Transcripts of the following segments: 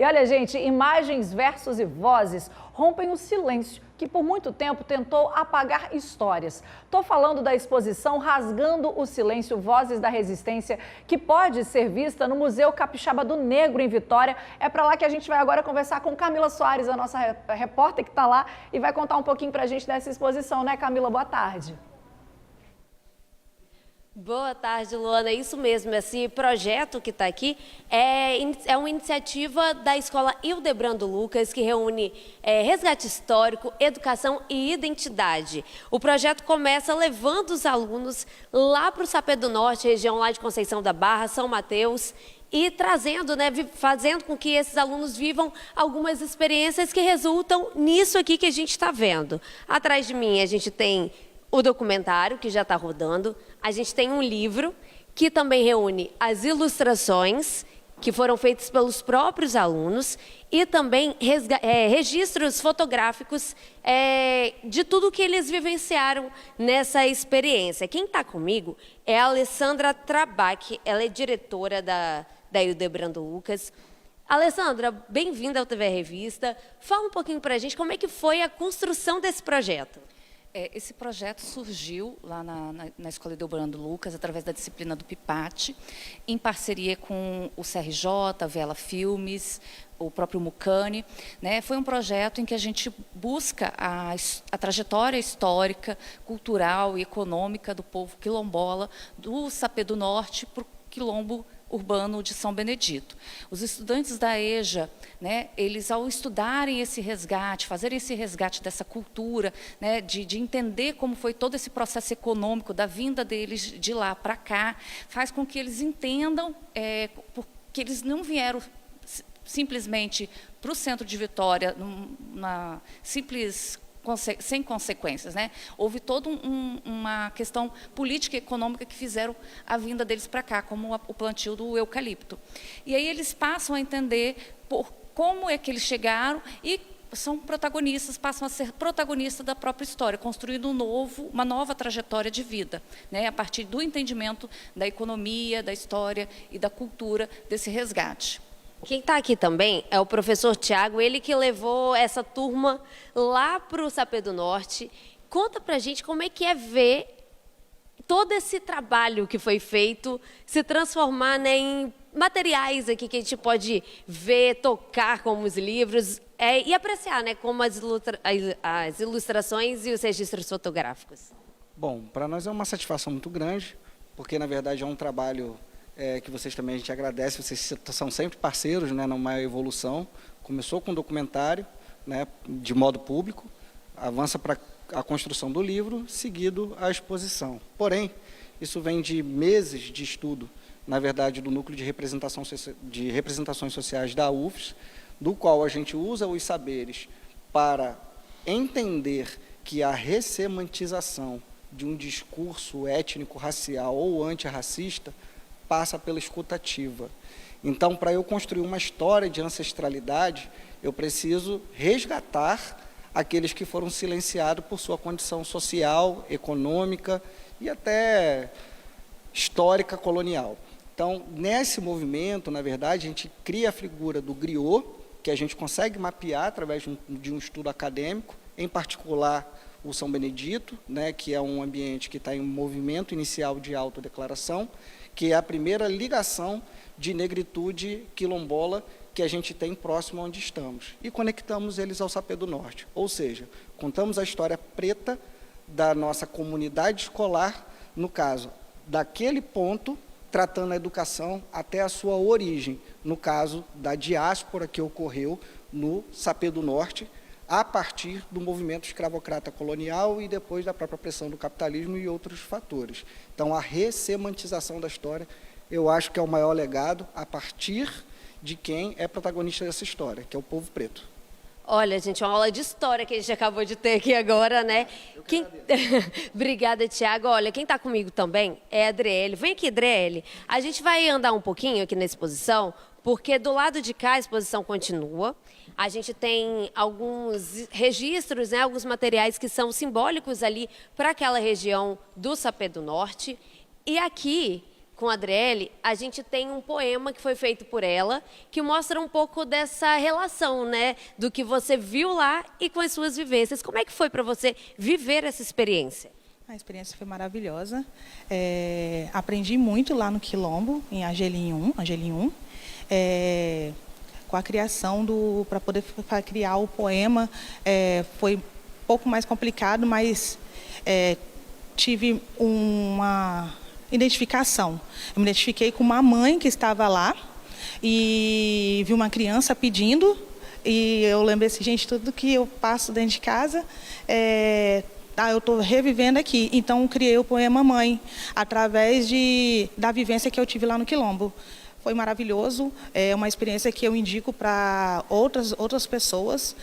E olha, gente, imagens, versos e vozes rompem o silêncio que por muito tempo tentou apagar histórias. Estou falando da exposição Rasgando o Silêncio, Vozes da Resistência, que pode ser vista no Museu Capixaba do Negro, em Vitória. É para lá que a gente vai agora conversar com Camila Soares, a nossa repórter que está lá, e vai contar um pouquinho para a gente dessa exposição, né, Camila? Boa tarde. Boa tarde, Luana. É isso mesmo, esse projeto que está aqui é uma iniciativa da Escola Hildebrando Lucas, que reúne resgate histórico, educação e identidade. O projeto começa levando os alunos lá para o Sapé do Norte, região lá de Conceição da Barra, São Mateus, e trazendo, fazendo com que esses alunos vivam algumas experiências que resultam nisso aqui que a gente está vendo. Atrás de mim a gente tem o documentário, que já está rodando. A gente tem um livro que também reúne as ilustrações que foram feitas pelos próprios alunos e também registros fotográficos de tudo que eles vivenciaram nessa experiência. Quem está comigo é a Alessandra Trabac, ela é diretora da Hildebrando Lucas. Alessandra, bem-vinda ao TV Revista. Fala um pouquinho para a gente como é que foi a construção desse projeto. Esse projeto surgiu lá na Escola Hildebrando Lucas, através da disciplina do PIPAT, em parceria com o CRJ, a Vela Filmes, o próprio Mucane. Foi um projeto em que a gente busca a trajetória histórica, cultural e econômica do povo quilombola, do Sapé do Norte para o quilombo urbano de São Benedito. Os estudantes da EJA, eles ao estudarem esse resgate, fazerem esse resgate dessa cultura, de entender como foi todo esse processo econômico da vinda deles de lá para cá, faz com que eles entendam porque eles não vieram simplesmente para o centro de Vitória, sem consequências, Houve toda uma questão política e econômica que fizeram a vinda deles para cá, como o plantio do eucalipto. E aí eles passam a entender como é que eles chegaram e são protagonistas, passam a ser protagonistas da própria história, construindo uma nova trajetória de vida, a partir do entendimento da economia, da história e da cultura desse resgate. Quem está aqui também é o professor Tiago, ele que levou essa turma lá para o Sapé do Norte. Conta para a gente como é que é ver todo esse trabalho que foi feito se transformar em materiais aqui que a gente pode ver, tocar como os livros e apreciar como as ilustrações e os registros fotográficos. Bom, para nós é uma satisfação muito grande, porque na verdade é um trabalho que vocês também a gente agradece, vocês são sempre parceiros numa evolução. Começou com um documentário, de modo público, avança para a construção do livro, seguido a exposição. Porém, isso vem de meses de estudo, na verdade, do Núcleo de Representações Sociais da UFS, do qual a gente usa os saberes para entender que a ressemantização de um discurso étnico-racial ou antirracista passa pela escutativa. Então, para eu construir uma história de ancestralidade, eu preciso resgatar aqueles que foram silenciados por sua condição social, econômica e até histórica colonial. Então, nesse movimento, na verdade, a gente cria a figura do griot, que a gente consegue mapear através de um estudo acadêmico, em particular o São Benedito, que é um ambiente que está em um movimento inicial de autodeclaração, que é a primeira ligação de negritude quilombola que a gente tem próximo onde estamos. E conectamos eles ao Sapé do Norte. Ou seja, contamos a história preta da nossa comunidade escolar, no caso, daquele ponto, tratando a educação até a sua origem, no caso da diáspora que ocorreu no Sapé do Norte, a partir do movimento escravocrata colonial e depois da própria pressão do capitalismo e outros fatores. Então, a ressemantização da história, eu acho que é o maior legado a partir de quem é protagonista dessa história, que é o povo preto. Olha, gente, uma aula de história que a gente acabou de ter aqui agora, Obrigada, Tiago. Olha, quem está comigo também é a Adriele. Vem aqui, Adriele. A gente vai andar um pouquinho aqui na exposição, porque do lado de cá a exposição continua. A gente tem alguns registros, alguns materiais que são simbólicos ali para aquela região do Sapé do Norte. E aqui com a Adriele, a gente tem um poema que foi feito por ela, que mostra um pouco dessa relação, né? Do que você viu lá e com as suas vivências. Como é que foi para você viver essa experiência? A experiência foi maravilhosa. Aprendi muito lá no Quilombo, em Angelim 1. Com a criação para poder criar o poema, foi um pouco mais complicado, mas tive uma identificação. Eu me identifiquei com uma mãe que estava lá e vi uma criança pedindo, e eu lembrei assim, gente, tudo que eu passo dentro de casa, eu estou revivendo aqui. Então, criei o poema Mãe, através da vivência que eu tive lá no Quilombo. Foi maravilhoso, é uma experiência que eu indico para outras pessoas,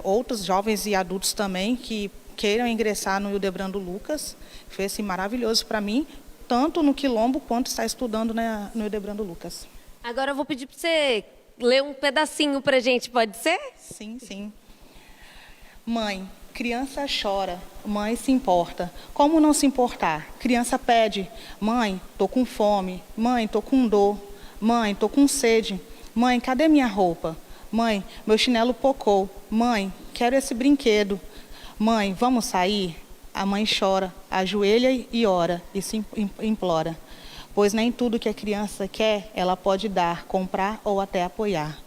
outros jovens e adultos também, que queiram ingressar no Hildebrando Lucas. Foi assim, maravilhoso para mim, tanto no Quilombo quanto estar estudando no Hildebrando Lucas. Agora eu vou pedir para você ler um pedacinho para a gente, pode ser? Sim, sim. Mãe, criança chora, mãe se importa. Como não se importar? Criança pede, mãe, tô com fome, mãe, tô com dor, mãe, tô com sede, mãe, cadê minha roupa? Mãe, meu chinelo pocou, mãe, quero esse brinquedo. Mãe, vamos sair? A mãe chora, ajoelha e ora, e se implora. Pois nem tudo que a criança quer, ela pode dar, comprar ou até apoiar.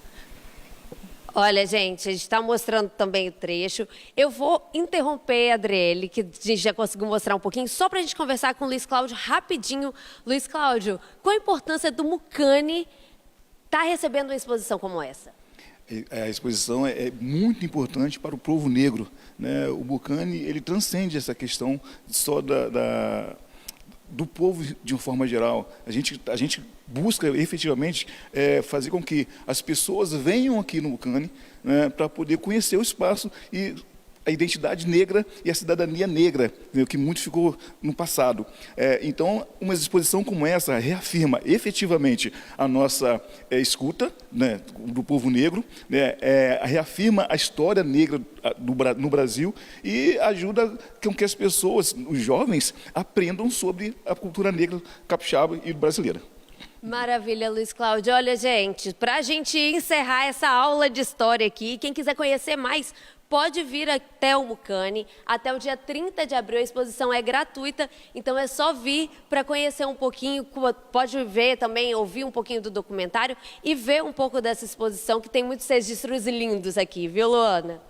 Olha, gente, a gente está mostrando também o trecho. Eu vou interromper a Adriele, que a gente já conseguiu mostrar um pouquinho, só para a gente conversar com o Luiz Cláudio rapidinho. Luiz Cláudio, qual a importância do Mucane estar recebendo uma exposição como essa? A exposição é muito importante para o povo negro, né? O Mucane, ele transcende essa questão só do povo de uma forma geral. A gente busca efetivamente fazer com que as pessoas venham aqui no Mucane, né, para poder conhecer o espaço e a identidade negra e a cidadania negra, né, que muito ficou no passado. Então, uma exposição como essa reafirma efetivamente a nossa escuta, né, do povo negro, né, reafirma a história negra no Brasil e ajuda com que as pessoas, os jovens, aprendam sobre a cultura negra capixaba e brasileira. Maravilha, Luiz Cláudio. Olha, gente, para a gente encerrar essa aula de história aqui, quem quiser conhecer mais, pode vir até o Mucane. Até o dia 30 de abril a exposição é gratuita, então é só vir para conhecer um pouquinho, pode ver também, ouvir um pouquinho do documentário e ver um pouco dessa exposição, que tem muitos registros lindos aqui, viu, Luana?